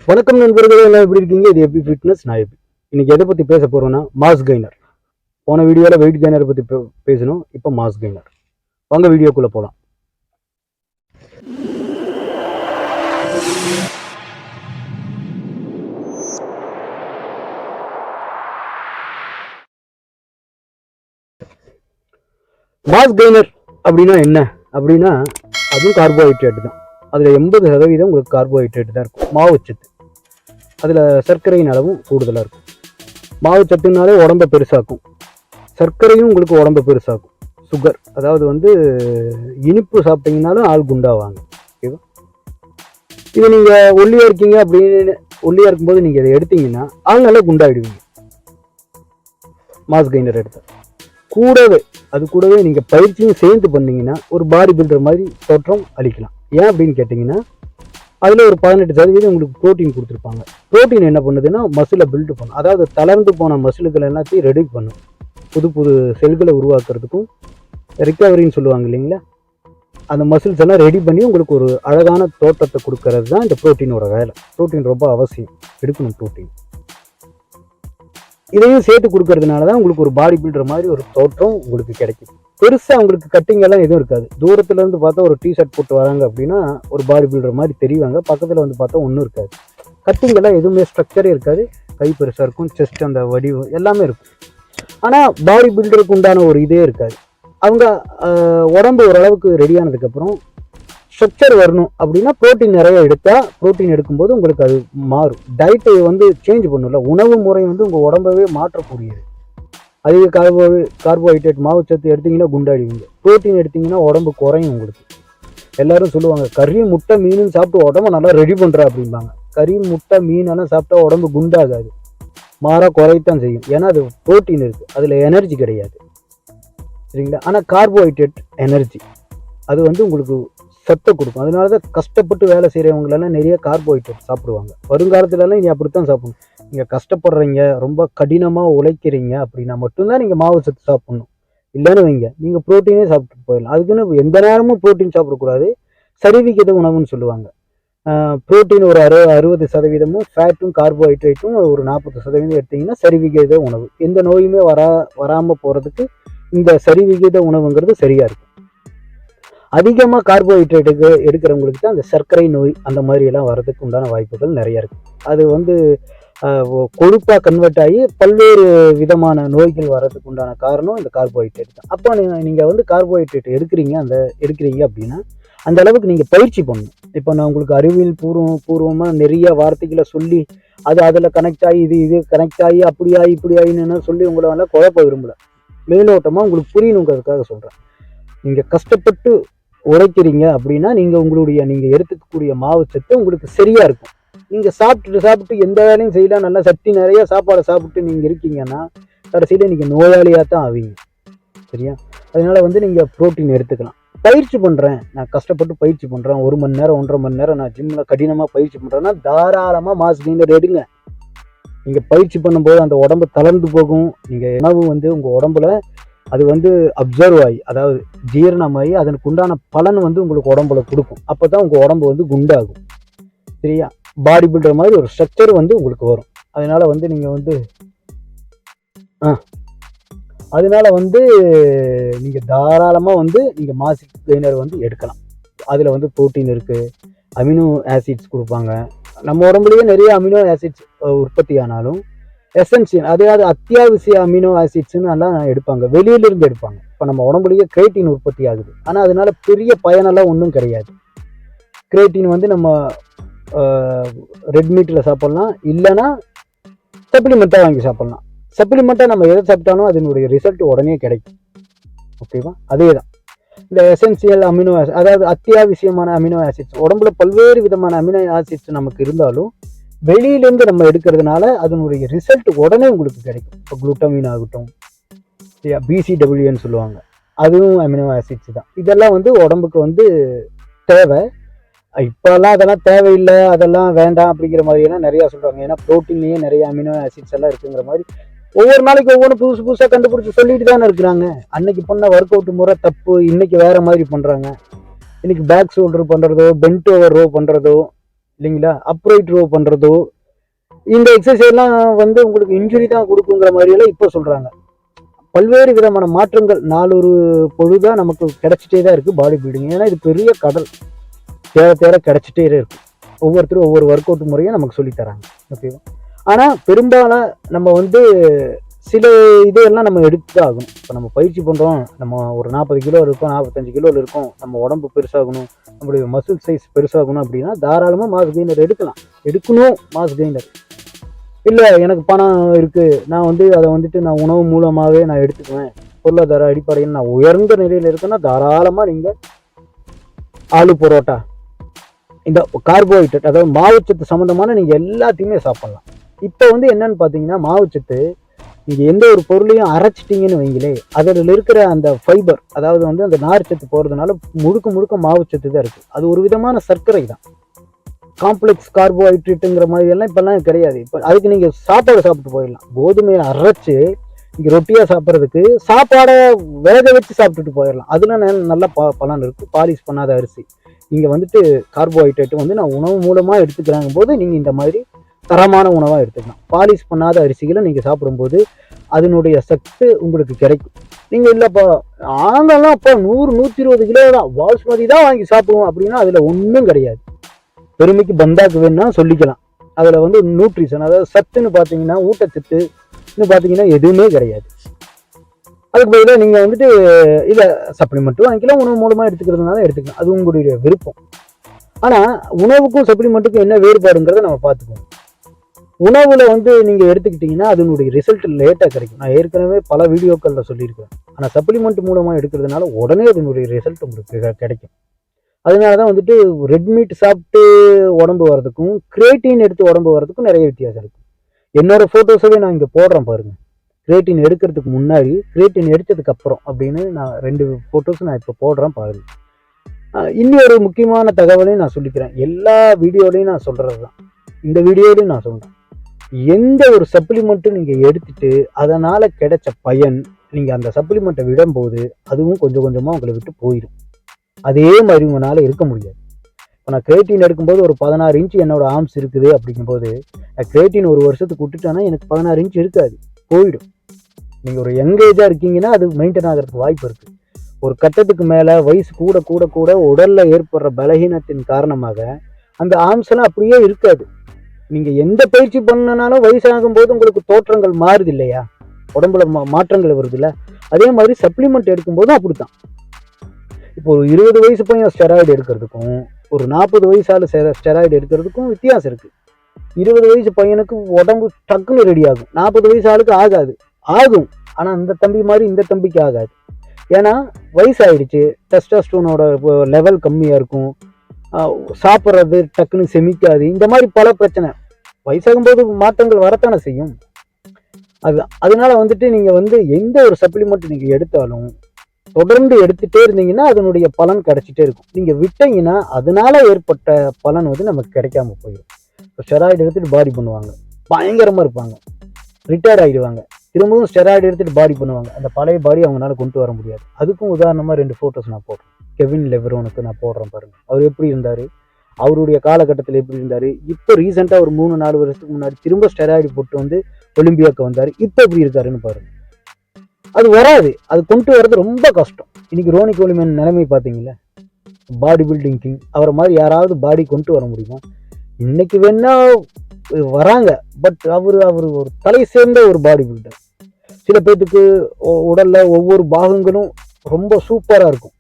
வணக்கம் நண்பர்களே, எல்லாம் எப்படி இருக்கீங்க? இது எப்படி ஃபிட்னஸ். நான் எப்படி இன்னைக்கு எதை பற்றி பேச போகிறோன்னா மாஸ் கெய்னர். போன வீடியோவில் வெயிட் கெய்னரை பற்றி பேசணும். இப்போ மாஸ் கெய்னர். வாங்க வீடியோக்குள்ளே போகலாம். மாஸ் கெய்னர் அப்படின்னா என்ன அப்படின்னா, அதுவும் கார்போஹைட்ரேட் தான். அதில் 80% உங்களுக்கு கார்போஹைட்ரேட் தான் இருக்கும். மாவுச்சத்து, அதில் சர்க்கரையின் அளவும் கூடுதலாக இருக்கும். மாவுச்சத்துனாலே உடம்பை பெருசாக்கும், சர்க்கரையும் உங்களுக்கு உடம்பை பெருசாக்கும். சுகர், அதாவது இனிப்பு சாப்பிட்டீங்கனாலும் ஆள் குண்டாவாங்க. ஓகேவா? இது நீங்கள் ஒல்லியாக இருக்கீங்க அப்படின்னு ஒல்லியாக இருக்கும்போது நீங்கள் இதை எடுத்தீங்கன்னா ஆள் நல்லா குண்டாகிடுவீங்க. மாஸ் கெய்னர் எடுத்தால் அது கூடவே நீங்கள் பயிற்சியும் சேர்ந்து பண்ணீங்கன்னா ஒரு பாடி பில்டர் மாதிரி தோற்றம் அளிக்கலாம். ஏன் அப்படின்னு கேட்டிங்கன்னா, அதில் ஒரு 18% உங்களுக்கு ப்ரோட்டீன் கொடுத்துருப்பாங்க. ப்ரோட்டீன் என்ன பண்ணுதுன்னா மசிலை பில்டு பண்ணும். அதாவது தளர்ந்து போன மசில்கள் எல்லாத்தையும் ரெடி பண்ணும். புது புது செல்களை உருவாக்குறதுக்கும் ரிகவரின்னு சொல்லுவாங்க இல்லைங்களா, அந்த மசில்ஸ் எல்லாம் ரெடி பண்ணி உங்களுக்கு ஒரு அழகான தோற்றத்தை கொடுக்கறது தான் இந்த ப்ரோட்டீனோட வேலை. ப்ரோட்டீன் ரொம்ப அவசியம், எடுக்கணும் ப்ரோட்டீன். இதையும் சேர்த்து கொடுக்கறதுனால தான் உங்களுக்கு ஒரு பாடி பில்டர் மாதிரி ஒரு தோற்றம் உங்களுக்கு கிடைக்கும். பெருசாக உங்களுக்கு கட்டிங் எல்லாம் எதுவும் இருக்காது. தூரத்துல இருந்து பார்த்தா ஒரு டிஷர்ட் போட்டு வராங்க அப்படின்னா ஒரு பாடி பில்டர் மாதிரி தெரிவாங்க. பக்கத்தில் பார்த்தா ஒன்றும் இருக்காது. கட்டிங் எல்லாம் எதுவுமே ஸ்ட்ரக்சரே இருக்காது. கை பெருசாக இருக்கும், செஸ்ட் அந்த வடிவம் எல்லாமே இருக்கும். ஆனால் பாடி பில்டருக்கு உண்டான ஒரு இதே இருக்காது. அவங்க உடம்பு ஓரளவுக்கு ரெடியானதுக்கப்புறம் ஸ்ட்ரக்சர் வரணும் அப்படின்னா ப்ரோட்டீன் நிறைய ப்ரோட்டீன் எடுக்கும்போது உங்களுக்கு அது மாறும். டயட்டை சேஞ்ச் பண்ணல. உணவு முறை உங்கள் உடம்பவே மாற்றக்கூடியது. அதிக கார்போஹைட்ரேட் மாவுச்சத்து எடுத்தீங்கன்னா குண்டாடிவீங்க. ப்ரோட்டீன் எடுத்தீங்கன்னா உடம்பு குறையும் உங்களுக்கு. எல்லாரும் சொல்லுவாங்க, கறி முட்டை மீன் சாப்பிட்டு உடம்பு நல்லா ரெடி பண்ணுறா அப்படிம்பாங்க. கறி முட்டை மீனெல்லாம் சாப்பிட்டா உடம்பு குண்டாகாது, மாறாக குறையத்தான் செய்யும். ஏன்னா அது ப்ரோட்டீன் இருக்குது, அதில் எனர்ஜி கிடையாது. சரிங்களா? ஆனால் கார்போஹைட்ரேட் எனர்ஜி, அது உங்களுக்கு சத்தை கொடுக்கும். அதனால தான் கஷ்டப்பட்டு வேலை செய்கிறவங்களெல்லாம் நிறைய கார்போஹைட்ரேட் சாப்பிடுவாங்க. வருங்காலத்துலலாம் நீ அப்படித்தான் சாப்பிடணும். நீங்கள் கஷ்டப்படுறீங்க, ரொம்ப கடினமாக உழைக்கிறீங்க அப்படின்னா மட்டும்தான் நீங்கள் மாவு சத்து சாப்பிட்ணும். இல்லைன்னு வைங்க, நீங்கள் ப்ரோட்டீனே சாப்பிட்டு போயிடலாம். அதுக்குன்னு எந்த நேரமும் ப்ரோட்டீன் சாப்பிடக்கூடாது. சரிவிகித உணவுன்னு சொல்லுவாங்க. ப்ரோட்டீன் ஒரு 60%, ஃபேட்டும் கார்போஹைட்ரேட்டும் ஒரு 40% எடுத்திங்கன்னா சரிவிகித உணவு. எந்த நோயுமே வராமல் போகிறதுக்கு இந்த சரிவிகித உணவுங்கிறது சரியாக இருக்கும். அதிகமாக கார்போஹைட்ரேட்டுக்கு எடுக்கிறவங்களுக்கு தான் அந்த சர்க்கரை நோய் அந்த மாதிரி எல்லாம் வர்றதுக்கு உண்டான வாய்ப்புகள் நிறைய இருக்குது. அது கொழுப்பாக கன்வெர்ட் ஆகி பல்வேறு விதமான நோய்கள் வர்றதுக்கு உண்டான காரணம் இந்த கார்போஹைட்ரேட் தான். அப்போ நீங்கள் கார்போஹைட்ரேட் எடுக்கிறீங்க அப்படின்னா அந்த அளவுக்கு நீங்கள் பயிற்சி பண்ணணும். இப்போ நான் உங்களுக்கு அறிவியல் பூர்வமாக நிறைய வார்த்தைகளை சொல்லி அதில் கனெக்ட் ஆகி இது கனெக்ட் ஆகி அப்படியா இப்படி ஆகின்னு சொல்லி உங்களை வந்து குழப்ப விரும்பல. மேலோட்டமாக உங்களுக்கு புரியணுங்கிறதுக்காக சொல்கிறேன். நீங்கள் கஷ்டப்பட்டு உழைக்கிறீங்க அப்படின்னா நீங்கள் எடுத்துக்கக்கூடிய மாவுச்சத்து உங்களுக்கு சரியா இருக்கும். நீங்கள் சாப்பிட்டு எந்த வேலையும் செய்யலாம், நல்லா சக்தி நிறைய சாப்பாடை சாப்பிட்டு நீங்கள் இருக்கீங்கன்னா கடைசியில் நீங்கள் நோயாளியாக தான் ஆவீங்க. சரியா? அதனால நீங்கள் ப்ரோட்டீன் எடுத்துக்கலாம். பயிற்சி பண்ணுறேன், நான் கஷ்டப்பட்டு பயிற்சி பண்ணுறேன், 1 மணி நேரம் 1.5 மணி நேரம் நான் ஜிம்மில் கடினமாக பயிற்சி பண்ணுறேன்னா தாராளமாக மாஸ் கெய்னர் எடுங்க. நீங்கள் பயிற்சி பண்ணும்போது அந்த உடம்பு தளர்ந்து போகும். நீங்கள் உணவு உங்கள் உடம்புல அது அப்சர்வ் ஆகி, அதாவது ஜீரணமாகி அதனுக்கு உண்டான பலன் உங்களுக்கு உடம்புல கொடுக்கும். அப்போ தான் உங்கள் உடம்பு குண்டாகும். சரியா? பாடி பில்டர் மாதிரி ஒரு ஸ்ட்ரக்சர் உங்களுக்கு வரும். அதனால நீங்கள் நீங்கள் தாராளமாக நீங்கள் மாஸ் கெய்னர் எடுக்கலாம். அதில் ப்ரோட்டீன் இருக்குது, அமினோ ஆசிட்ஸ் கொடுப்பாங்க. நம்ம உடம்புலேயே நிறைய அமினோ ஆசிட்ஸ் உற்பத்தி ஆனாலும் எசென்சியல், அதாவது அத்தியாவசிய அமினோ ஆசிட்ஸ்ன்னு எல்லாம் எடுப்பாங்க, வெளியிலிருந்து எடுப்பாங்க. இப்போ நம்ம உடம்புலேயே கிரேட்டின் உற்பத்தி ஆகுது. ஆனால் அதனால பெரிய பயனெல்லாம் ஒன்றும் கிடையாது. கிரேட்டின் நம்ம ரெட் மீட்டில் சாப்பிட்லாம், இல்லைன்னா சப்ளிமெண்ட்டாக வாங்கி சாப்பிட்லாம். சப்ளிமெண்ட்டாக நம்ம எதை சாப்பிட்டாலும் அதனுடைய ரிசல்ட் உடனே கிடைக்கும். ஓகேவா? அதே தான் இந்த எசென்சியல் அமினோ ஆசிட், அதாவது அத்தியாவசியமான அமினோ ஆசிட்ஸ். உடம்புல பல்வேறு விதமான அமினோ ஆசிட்ஸ் நமக்கு இருந்தாலும் வெளியிலேருந்து நம்ம எடுக்கிறதுனால அதனுடைய ரிசல்ட் உடனே உங்களுக்கு கிடைக்கும். இப்போ குளுட்டமின் ஆகட்டும், பிசிடபிள்யூன்னு சொல்லுவாங்க, அதுவும் அமினோ ஆசிட்ஸ் தான். இதெல்லாம் உடம்புக்கு தேவை. இப்போல்லாம் அதெல்லாம் தேவையில்லை, அதெல்லாம் வேண்டாம் அப்படிங்கிற மாதிரியெல்லாம் நிறையா சொல்கிறாங்க. ஏன்னா ப்ரோட்டீன்லேயே நிறைய அமினோ ஆசிட்ஸ் எல்லாம் இருக்குங்கிற மாதிரி ஒவ்வொரு நாளைக்கு ஒவ்வொரு புதுசாக கண்டுபிடிச்சி சொல்லிட்டு தானே இருக்கிறாங்க. அன்னைக்கு பண்ண ஒர்க் அவுட் முறை தப்பு, இன்னைக்கு வேற மாதிரி பண்ணுறாங்க. இன்னைக்கு பேக் ஷோல்டர் பண்ணுறதோ, பென்ட் ஓவர் ரோ பண்ணுறதோ, இல்லைங்களா? அப்ரைட் ரோ பண்ணுறதோ, இந்த எக்ஸசைஸ்லாம் வந்து உங்களுக்கு இன்ஜுரி தான் கொடுக்குங்கிற மாதிரியெல்லாம் இப்போ சொல்கிறாங்க. பல்வேறு விதமான மாற்றங்கள் நாளொரு பொழுதா நமக்கு கிடைச்சிட்டே தான் இருக்குது பாடி பில்டிங். ஏன்னா இது பெரிய கடல், தேர தேர கிடைச்சிட்டே இருக்கு. ஒவ்வொருத்தரும் ஒவ்வொரு ஒர்க் அவுட் முறையும் நமக்கு சொல்லி தராங்க. ஓகேவா? ஆனால் பெரும்பாலும் நம்ம வந்து சில இதெல்லாம் நம்ம எடுத்து தான் ஆகணும். இப்போ நம்ம பயிற்சி பண்ணுறோம், நம்ம ஒரு 40 கிலோ இருக்கோம், 45 கிலோவில் இருக்கோம், நம்ம உடம்பு பெருசாகணும், நம்மளுடைய மசில் சைஸ் பெருசாகணும் அப்படின்னா தாராளமாக மாஸ் கெய்னர் எடுக்கணும் மாஸ் கெய்னர். இல்லை எனக்கு பணம் இருக்குது, நான் வந்து அதை வந்துட்டு நான் உணவு மூலமாகவே நான் எடுத்துக்குவேன், பொருளாதார அடிப்படையில் நான் உயர்ந்த நிலையில் இருக்கேன்னா தாராளமாக நீங்கள் ஆலு பரோட்டா, இந்த கார்போஹைட்ரேட் அதாவது மாவுச்சத்து சம்மந்தமான நீங்கள் எல்லாத்தையுமே சாப்பிட்லாம். இப்போ வந்து என்னன்னு பார்த்தீங்கன்னா மாவுச்சத்து நீங்கள் எந்த ஒரு பொருளையும் அரைச்சிட்டிங்கன்னு வைங்களே, அதில் இருக்கிற அந்த ஃபைபர் அதாவது வந்து அந்த நார்ச்சத்து போகிறதுனால முழுக்க முழுக்க மாவுச்சத்து தான் இருக்குது. அது ஒரு விதமான சர்க்கரை தான், காம்ப்ளெக்ஸ் கார்போஹைட்ரேட்டுங்கிற மாதிரி எல்லாம் இப்போல்லாம் கிடையாது. இப்போ அதுக்கு நீங்கள் சாப்பாடு சாப்பிட்டு போயிடலாம். கோதுமையை அரைச்சி இங்கே ரொட்டியாக சாப்பிட்றதுக்கு சாப்பாடை வேக வச்சு சாப்பிட்டுட்டு போயிடலாம். அதில் நல்ல பலன் இருக்குது. பாலிஷ் பண்ணாத அரிசி நீங்கள் வந்துட்டு கார்போஹைட்ரேட் வந்து நான் உணவு மூலமாக எடுத்துக்கிறாங்க போது நீங்கள் இந்த மாதிரி தரமான உணவாக எடுத்துக்கலாம். பாலிஷ் பண்ணாத அரிசிகளை நீங்கள் சாப்பிடும்போது அதனுடைய சத்து உங்களுக்கு கிடைக்கும். நீங்கள் இல்லைப்பா நாங்கள்லாம் அப்போ 100-120 கிலோ தான் பாஸ்மதி தான் வாங்கி சாப்பிடுவோம் அப்படின்னா அதில் ஒன்றும் கிடையாது. பெருமைக்கு பந்தாக்கு வேணும்னா சொல்லிக்கலாம். அதில் வந்து நியூட்ரிஷன் அதாவது சத்துன்னு பார்த்தீங்கன்னா ஊட்டச்சத்துன்னு பார்த்தீங்கன்னா எதுவுமே கிடையாது. அதுக்கு பதிலாக நீங்கள் வந்துட்டு இல்லை சப்ளிமெண்ட்டும் வாங்கிக்கலாம், உணவு மூலமாக எடுத்துக்கிறதுனால எடுத்துக்கலாம், அது உங்களுடைய விருப்பம். ஆனால் உணவுக்கும் சப்ளிமெண்ட்டுக்கும் என்ன வேறுபாடுங்கிறத நம்ம பார்த்துக்கோங்க. உணவில் வந்து நீங்கள் எடுத்துக்கிட்டிங்கன்னா அதனுடைய ரிசல்ட் லேட்டாக கிடைக்கும். நான் ஏற்கனவே பல வீடியோக்களில் சொல்லியிருக்கேன். ஆனால் சப்ளிமெண்ட் மூலமாக எடுக்கிறதுனால உடனே அதனுடைய ரிசல்ட் உங்களுக்கு கிடைக்கும். அதனால தான் வந்துட்டு ரெட் மீட் சாப்பிட்டு உடம்பு வர்றதுக்கும் கிரியேட்டின் எடுத்து உடம்பு வர்றதுக்கும் நிறைய வித்தியாசம் இருக்குது. என்னோட ஃபோட்டோஸவே நான் இங்கே போடுறேன் பாருங்கள். கிரியேட்டின் எடுக்கிறதுக்கு முன்னாடி, கிரியேட்டின் எடுத்ததுக்கு அப்புறம் அப்படின்னு நான் 2 ஃபோட்டோஸ் நான் இப்போ போடுறேன் பாருங்கள். இன்னொரு முக்கியமான தகவலையும் நான் சொல்லிக்கிறேன். எல்லா வீடியோலையும் நான் சொல்கிறது தான், இந்த வீடியோலையும் நான் சொல்கிறேன். எந்த ஒரு சப்ளிமெண்ட்டும் நீங்கள் எடுத்துட்டு அதனால் கிடைச்ச பயன் நீங்கள் அந்த சப்ளிமெண்ட்டை விடும்போது அதுவும் கொஞ்சம் கொஞ்சமாக உங்களை விட்டு போயிடும். அதே மாதிரி உங்களால் இருக்க முடியாது. இப்போ நான் கிரியேட்டின் எடுக்கும்போது ஒரு 16 இன்ச்சு என்னோட ஆர்ம்ஸ் இருக்குது அப்படிங்கும்போது நான் கிரியேட்டின் ஒரு வருஷத்துக்கு விட்டுட்டேன்னா எனக்கு 16 இன்ச்சு இருக்காது, போயிடும். நீங்கள் ஒரு யங்கேஜாக இருக்கீங்கன்னா அது மெயின்டைன் ஆகிறதுக்கு வாய்ப்பு இருக்குது. ஒரு கட்டத்துக்கு மேலே வயசு கூட கூட கூட உடலில் ஏற்படுற பலகீனத்தின் காரணமாக அந்த ஆர்ம்ஸ் எல்லாம் அப்படியே இருக்காது. நீங்கள் எந்த பயிற்சி பண்ணனாலும் வயசாகும் போது உங்களுக்கு தோற்றங்கள் மாறுது இல்லையா, உடம்புல மாற்றங்கள் வருது இல்லை. அதே மாதிரி சப்ளிமெண்ட் எடுக்கும்போதும் அப்படித்தான். இப்போ ஒரு 20 வயசு பையன் ஸ்டெராய்டு எடுக்கிறதுக்கும் ஒரு 40 வயசால ஸ்டெராய்டு எடுக்கிறதுக்கும் வித்தியாசம் இருக்குது. 20 வயசு பையனுக்கு உடம்பு டக்குன்னு ரெடி ஆகும், 40 வயசு ஆளுக்கு ஆகும். ஆனால் இந்த தம்பி மாதிரி இந்த தம்பிக்கு ஆகாது. ஏன்னா வயசாயிடுச்சு, டெஸ்டோஸ்டரோனோட லெவல் கம்மியாக இருக்கும், சாப்பிட்றது டக்குன்னு செமிக்காது, இந்த மாதிரி பல பிரச்சனை வயசாகும்போது மாற்றங்கள் வரத்தானே செய்யும். அதனால வந்துட்டு நீங்கள் வந்து எந்த ஒரு சப்ளிமெண்ட் நீங்கள் எடுத்தாலும் தொடர்ந்து எடுத்துகிட்டே இருந்தீங்கன்னா அதனுடைய பலன் கிடைச்சிட்டே இருக்கும். நீங்கள் விட்டீங்கன்னா அதனால ஏற்பட்ட பலன் வந்து நமக்கு கிடைக்காம போயிடும். இப்போ ஸ்டெராய்டு எடுத்துகிட்டு பாடி பண்ணுவாங்க, பயங்கரமாக இருப்பாங்க, ரிட்டையர்ட் ஆகிடுவாங்க, திரும்பவும் ஸ்டெராய்டு எடுத்துகிட்டு பாடி பண்ணுவாங்க, அந்த பழைய பாடி அவங்களால கொண்டு வர முடியாது. அதுக்கும் உதாரணமாக 2 ஃபோட்டோஸ் நான் போடுறேன். கெவின் லெவரோனுக்கு நான் போடுறேன் பாருங்கள். அவர் எப்படி இருந்தார், அவருடைய காலகட்டத்தில் எப்படி இருந்தார், இப்போ ரீசெண்டாக ஒரு 3-4 வருஷத்துக்கு முன்னாடி திரும்ப ஸ்டெராய்டு போட்டு வந்து ஒலிம்பியாவுக்கு வந்தார், இப்போ எப்படி இருக்காருன்னு பாருங்கள். அது வராது, அது கொண்டு வர்றது ரொம்ப கஷ்டம். இன்னைக்கு ரோனி கோலிமேன் நிலைமை பார்த்தீங்களா, பாடி பில்டிங் கிங், அவரை மாதிரி யாராவது பாடி கொண்டு வர முடியுமா? இன்னைக்கு வேணா வராங்க, பட் அவர் ஒரு தலை சேர்ந்த ஒரு பாடி பில்டர். சில பேர்த்துக்கு உடல்ல ஒவ்வொரு பாகங்களும் ரொம்ப சூப்பராக இருக்கும்.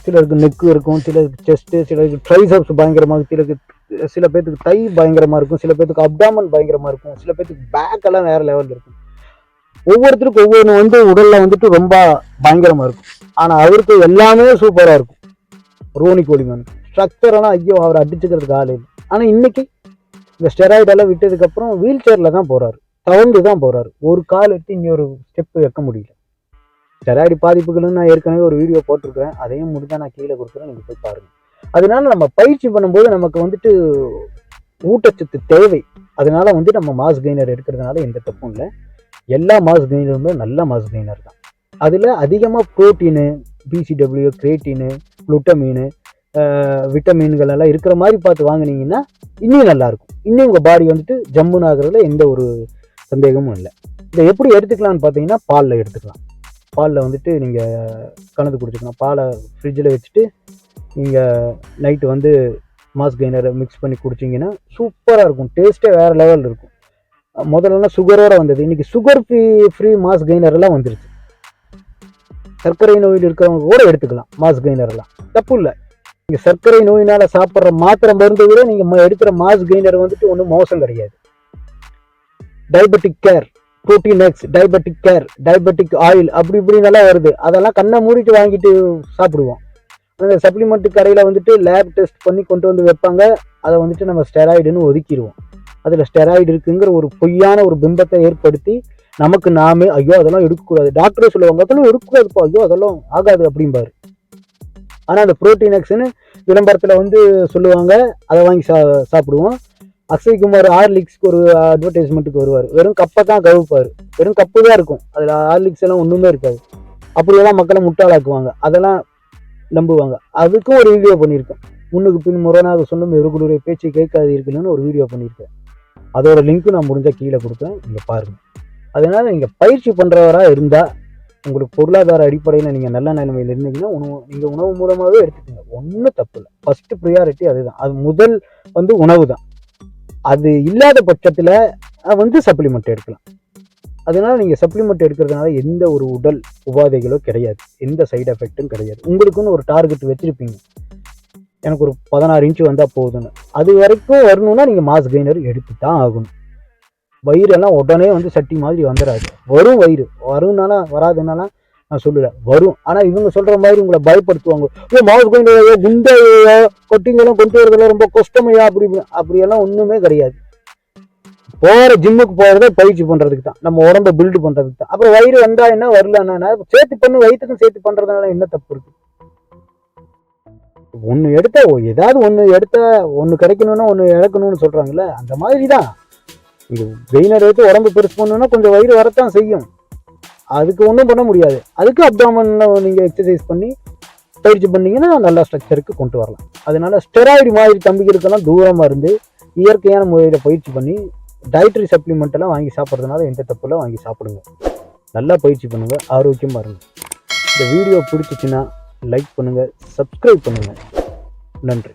சிலருக்கு நெக்கு இருக்கும், சிலருக்கு செஸ்ட்டு, சிலருக்கு ட்ரைசப்ஸ் பயங்கரமாக இருக்கும், சில பேர்த்துக்கு தை பயங்கரமாக இருக்கும், சில பேர்த்துக்கு அப்டாமன் பயங்கரமாக இருக்கும், சில பேர்த்துக்கு பேக் எல்லாம் வேற லெவலில் இருக்கும். ஒவ்வொருத்தருக்கும் ஒவ்வொன்று வந்து உடல்ல வந்துட்டு ரொம்ப பயங்கரமாக இருக்கும். ஆனால் அவருக்கு எல்லாமே சூப்பராக இருக்கும். ரோனி கோலிமேன் ஸ்ட்ரக்சரெல்லாம் ஐயோ அவர் அடிச்சுக்கிறதுக்கு ஆள் இல்லை. ஆனால் இன்னைக்கு இந்த ஸ்டெராய்டெல்லாம் விட்டதுக்கப்புறம் வீல் சேரில் தான் போகிறாரு, தவந்து தான் போகிறாரு, ஒரு கால் எடுத்து இன்னொரு ஸ்டெப்பு வைக்க முடியல. ஸ்டெராய்டு பாதிப்புகள்னு நான் ஏற்கனவே ஒரு வீடியோ போட்டிருக்கிறேன், அதையும் முடிஞ்சால் நான் கீழே கொடுக்குறேன், நீங்கள் போய் பாருங்கள். அதனால நம்ம பயிற்சி பண்ணும்போது நமக்கு வந்துட்டு ஊட்டச்சத்து தேவை. அதனால வந்து நம்ம மாஸ் கெய்னர் எடுக்கிறதுனால எந்த தப்பும் இல்லை. எல்லா மாஸ் கெய்னருமே நல்ல மாஸ் கெய்னர் தான். அதில் அதிகமாக ப்ரோட்டீனு, பிசிடபிள்யூ, கிரியேட்டினு, குளுட்டமீனு, விட்டமின்கள் எல்லாம் இருக்கிற மாதிரி பார்த்து வாங்கினீங்கன்னா இன்னும் நல்லாயிருக்கும். இன்னும் உங்கள் பாடி வந்துட்டு ஜம்முன்னு ஆகுறதுல எந்த ஒரு சந்தேகமும் இல்லை. இதை எப்படி எடுத்துக்கலாம்னு பார்த்தீங்கன்னா பாலில் எடுத்துக்கலாம். பாலில் வந்துட்டு நீங்கள் கலந்து குடிச்சிக்கலாம். பாலை ஃப்ரிட்ஜில் வச்சுட்டு நீங்கள் நைட்டு வந்து மாஸ் கெய்னரை மிக்ஸ் பண்ணி குடிச்சிங்கன்னா சூப்பராக இருக்கும். டேஸ்ட்டே வேறு லெவலில் இருக்கும். முதல்லலாம் சுகரோடு வந்தது, இன்றைக்கி சுகர் ஃப்ரீ மாஸ் கெய்னரெல்லாம் வந்துருச்சு. சர்க்கரை நோயில் இருக்கிறவங்க கூட எடுத்துக்கலாம் மாஸ் கெய்னரெல்லாம், தப்பு இல்லை. நீங்கள் சர்க்கரை நோயினால் சாப்பிட்ற மாத்திரை மருந்து விட நீங்கள் எடுக்கிற மாஸ் கெய்னர் வந்துட்டு ஒன்றும் மோசம் கிடையாது. Diabetic care, protein X, diabetic care, diabetic oil அப்படி இப்படின்னால வருது. அதெல்லாம் கண்ணை மூடிட்டு வாங்கிட்டு சாப்பிடுவோம். அந்த சப்ளிமெண்ட் கடையில் வந்துட்டு லேப் டெஸ்ட் பண்ணி கொண்டு வந்து வைப்பாங்க. அதை வந்துட்டு நம்ம ஸ்டெராய்டுன்னு ஒதுக்கிடுவோம். அதில் ஸ்டெராய்டு இருக்குங்கிற ஒரு பொய்யான ஒரு பிம்பத்தை ஏற்படுத்தி நமக்கு நாமே ஐயோ அதெல்லாம் எடுக்கக்கூடாது, டாக்டரே சொல்லுவாங்க அதெல்லாம் எடுக்கக்கூடாதுப்பா, ஐயோ அதெல்லாம் ஆகாது அப்படிம்பாரு. ஆனால் அந்த ப்ரோட்டீன் எக்ஸ்ன்னு விளம்பரத்தில் வந்து சொல்லுவாங்க, அதை வாங்கி சாப்பிடுவோம். அக்ஷய்குமார் ஹார்லிக்ஸ்க்கு ஒரு அட்வர்டைஸ்மெண்ட்டுக்கு வருவார், வெறும் கப்பை தான் கவுப்பார், வெறும் கப்பு தான் இருக்கும், அதில் ஹார்லிக்ஸ் எல்லாம் ஒன்றுமே இருக்காது. அப்படியெல்லாம் மக்களை முட்டாளாக்குவாங்க, அதெல்லாம் நம்புவாங்க. அதுக்கும் ஒரு வீடியோ பண்ணியிருக்கேன். முன்னுக்கு பின் முரணாக சொல்லும் எருகுளுடைய பேச்சு கேட்காது இருக்குன்னு ஒரு வீடியோ பண்ணியிருக்கேன். அதோட லிங்க்கு நான் முடிஞ்சால் கீழே கொடுப்பேன், நீங்கள் பாருங்கள். அதனால் நீங்கள் பயிற்சி பண்ணுறவராக இருந்தால் உங்களுக்கு பொருளாதார அடிப்படையில் நீங்கள் நல்ல நிலைமையில் இருந்தீங்கன்னா நீங்கள் உணவு மூலமாகவே எடுத்துக்கோங்க, ஒன்றும் தப்பு இல்லை. ஃபஸ்ட்டு ப்ரியாரிட்டி அதுதான். அது முதல் வந்து உணவு தான். அது இல்லாத பட்சத்தில் வந்து சப்ளிமெண்ட் எடுக்கலாம். அதனால் நீங்கள் சப்ளிமெண்ட் எடுக்கிறதுனால எந்த ஒரு உடல் உபாதைகளோ கிடையாது, எந்த சைடு எஃபெக்ட்டும் கிடையாது. உங்களுக்குன்னு ஒரு டார்கெட் வச்சுருப்பீங்க, எனக்கு ஒரு 16 இன்ச்சு வந்தால் போதுன்னு. அது வரைக்கும் வரணும்னா நீங்கள் மாஸ் கெய்னர் எடுத்து தான் ஆகணும். வயிறெல்லாம் உடனே வந்து சட்டி மாதிரி வந்துடாது. வரும், வயிறு வரும்னாலாம் வராதுனாலாம் நான் சொல்லலை, வரும். ஆனால் இவங்க சொல்கிற மாதிரி உங்களை பயப்படுத்துவாங்க, மாஸ் கெய்னர் குண்டையோ கொட்டிங்கெல்லாம் கொண்டு வரதெல்லாம் ரொம்ப கஷ்டமையா அப்படியெல்லாம் ஒன்றுமே கிடையாது. போகிற ஜிம்முக்கு போகிறதே பயிற்சி பண்ணுறதுக்கு தான், நம்ம உடம்பை பில்டு பண்ணுறதுக்கு தான். அப்புறம் வயிறு வந்தா என்ன வரலன்னா சேர்த்து பண்ணி வயிற்றுக்கும் சேர்த்து பண்ணுறதுனால என்ன தப்பு இருக்குது? ஒன்று எடுத்தா ஏதாவது ஒன்று எடுத்தா ஒன்று கிடைக்கணும்னா ஒன்று இழக்கணும்னு சொல்கிறாங்களே, அந்த மாதிரி தான். இது கெய்னர் எடுத்து உடம்பு பெருசு பண்ணணும்னா கொஞ்சம் வயிறு வரத்தான் செய்யும், அதுக்கு ஒன்றும் பண்ண முடியாது. அதுக்கு அப்டாமனில் நீங்கள் எக்ஸசைஸ் பண்ணி பயிற்சி பண்ணிங்கன்னா நல்ல ஸ்ட்ரக்சருக்கு கொண்டு வரலாம். அதனால ஸ்டெராய்டு மாதிரி தம்பிகளுக்கெல்லாம் தூரமாக இருந்து இயற்கையான முறையில் பயிற்சி பண்ணி டயட்ரி சப்ளிமெண்ட் எல்லாம் வாங்கி சாப்பிட்றதுனால எந்த தப்புலாம் வாங்கி சாப்பிடுங்க. நல்லா பயிற்சி பண்ணுங்கள், ஆரோக்கியமாக இருங்க. இந்த வீடியோ பிடிச்சிச்சின்னா லைக் பண்ணுங்கள், சப்ஸ்கிரைப் பண்ணுங்கள். நன்றி.